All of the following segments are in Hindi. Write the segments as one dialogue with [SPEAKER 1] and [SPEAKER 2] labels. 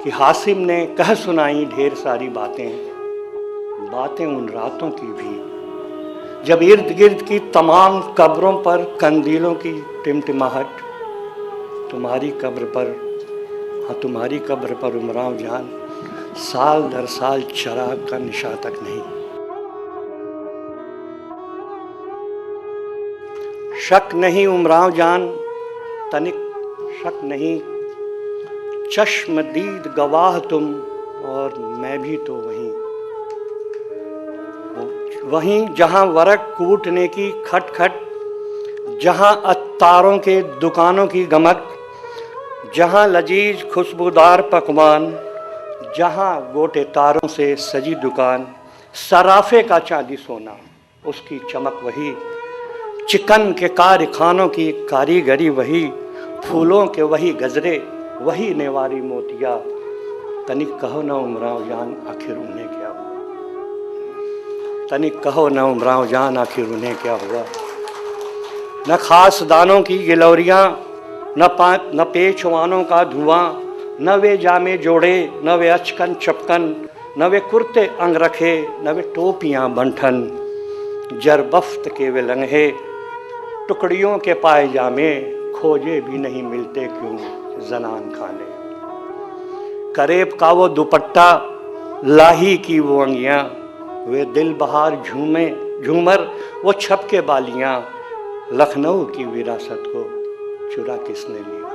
[SPEAKER 1] कि हासिम ने कह सुनाई ढेर सारी बातें, बातें उन रातों की भी जब इर्द गिर्द की तमाम कब्रों पर कंदीलों की टिमटिमाहट, तुम्हारी कब्र पर, हाँ तुम्हारी कब्र पर उमराव जान साल दर साल चिराग का निशा तक नहीं। शक नहीं उमराव जान, तनिक शक नहीं, चश्मदीद गवाह तुम और मैं भी तो वहीं जहां वरक कूटने की खटखट, जहां अत्तारों के दुकानों की गमक, जहां लजीज खुशबूदार पकवान, जहां गोटे तारों से सजी दुकान, सराफे का चांदी सोना उसकी चमक वही, चिकन के कारखानों की कारीगरी वही, फूलों के वही गजरे वही नेवारी मोतिया। तनिक कहो न उमराव जान आखिर उन्हें क्या हुआ, तनिक कहो न उमराव जान आखिर उन्हें क्या हुआ। न खास दानों की गिलौरियाँ, न पेचवानों का धुआं, न वे जामे जोड़े, न वे अचकन चपकन, न वे कुर्ते अंगरखे, न वे टोपियाँ बंठन, जरबफ्त के वे लंघे टुकड़ियों के पायजामे, खोजे भी नहीं मिलते क्यों जनान खाने। करेब का वो दुपट्टा, लाही की वो अंगियाँ, वे दिल बहार झूमर वो छपके बालियाँ, लखनऊ की विरासत को चुरा किसने लिया।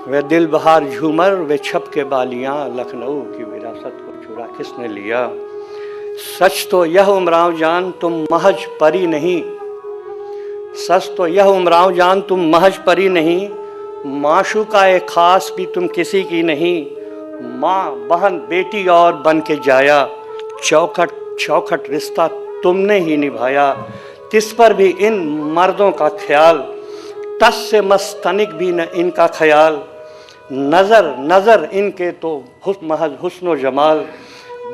[SPEAKER 1] वे दिल बहार झूमर वे छपके बालियाँ, लखनऊ की विरासत को चुरा किसने लिया। सच तो यह उमराव जान तुम महज परी नहीं, सच तो यह उमराव जान तुम महज परी नहीं, माशूका ए खास भी तुम किसी की नहीं। माँ बहन बेटी और बन के जाया, चौखट चौखट रिश्ता तुमने ही निभाया। तिस पर भी इन मर्दों का ख्याल, तस से मस्तनिक भी न इनका ख्याल। नजर नजर इनके तो महज हुस्न जमाल,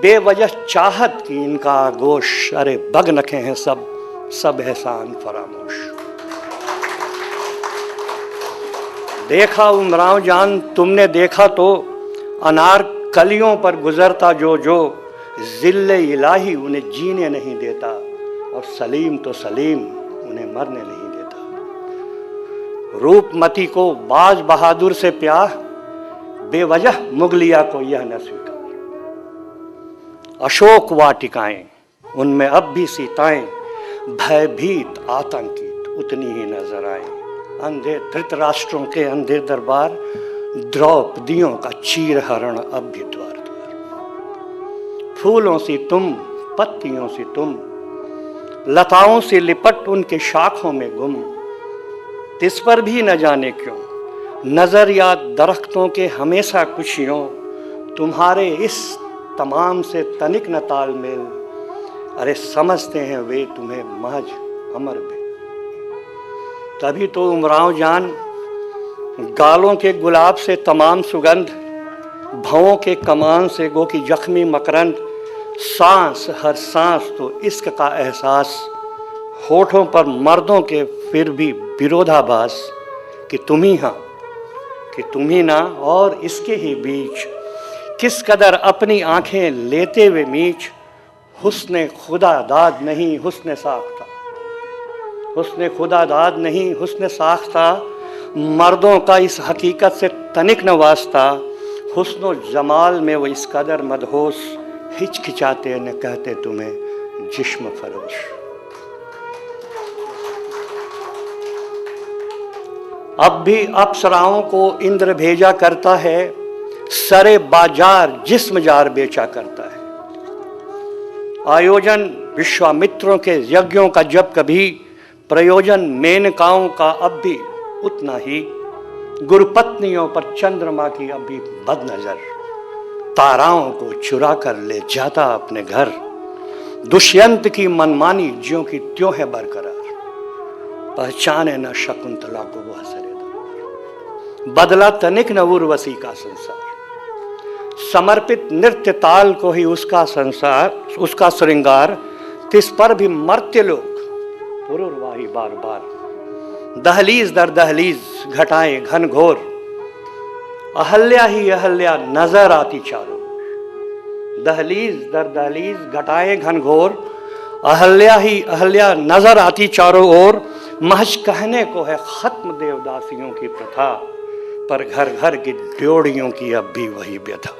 [SPEAKER 1] बेवजह चाहत की इनका आगोश। अरे बग नखे हैं सब एहसान फरामोश। देखा उमराव जान तुमने देखा तो अनार कलियों पर गुजरता जो जिल्ले इलाही उन्हें जीने नहीं देता, और सलीम तो सलीम उन्हें मरने नहीं देता। रूपमती को बाज बहादुर से प्यार, बेवजह मुगलिया को यह न स्वीकार। अशोक वाटिकाएं उनमें अब भी सीताएं, भयभीत आतंकित उतनी ही नजर आए। अंधे धृतराष्ट्रों के अंधे दरबार, द्रौपदियों का चीरहरण अब भी द्वार द्वार। फूलों से तुम, पत्तियों से तुम, लताओं से लिपट उनके शाखों में गुम। तिस पर भी न जाने क्यों नजर या दरख्तों के हमेशा कुछ यूं, तुम्हारे इस तमाम से तनिक न तालमेल। अरे समझते हैं वे तुम्हें महज अमर भी। तभी तो उमराव जान गालों के गुलाब से तमाम सुगंध, भवों के कमान से गो की जख्मी मकरंद, सांस हर सांस तो इश्क का एहसास। होठों पर मर्दों के फिर भी विरोधाभास, कि तुम ही हाँ कि तुम ही ना, और इसके ही बीच किस कदर अपनी आंखें लेते हुए मीच। हुस्ने खुदा दाद नहीं हुस्ने साख्ता, हुस्ने खुदा दाद नहीं हुस्ने साख्ता। मर्दों का इस हकीकत से तनिक न वास्ता, हुस्नो जमाल में वो इस कदर मदहोश, हिचकिचाते न कहते तुम्हें जिस्म फरोश। अब भी अप्सराओं को इंद्र भेजा करता है, सरे बाजार जिस्म जार बेचा करता है। आयोजन विश्वामित्रों के यज्ञों का जब कभी, प्रयोजन मेनकाओं का अब भी उतना ही। गुरुपत्नियों पर चंद्रमा की अब भी बदनजर, ताराओं को चुरा कर ले जाता अपने घर। दुष्यंत की मनमानी ज्यों की त्यों है बरकरार, पहचाने न शकुंतला को वह सरेदा। बदला तनिक न उर्वशी का संसार, समर्पित नृत्य ताल को ही उसका संसार, उसका श्रृंगार। तिस पर भी मर्त्य लोग पुरुरवाही बार बार, दहलीज दर दहलीज घटाएं घन घोर। अहल्या ही अहल्या नजर आती चारों ओर। दहलीज दर दहलीज घटाएं घनघोर, अहल्या ही अहल्या नजर आती चारों ओर। महज कहने को है खत्म देवदासियों की प्रथा, पर घर घर की ड्योढ़ियों की अब भी वही व्यथा।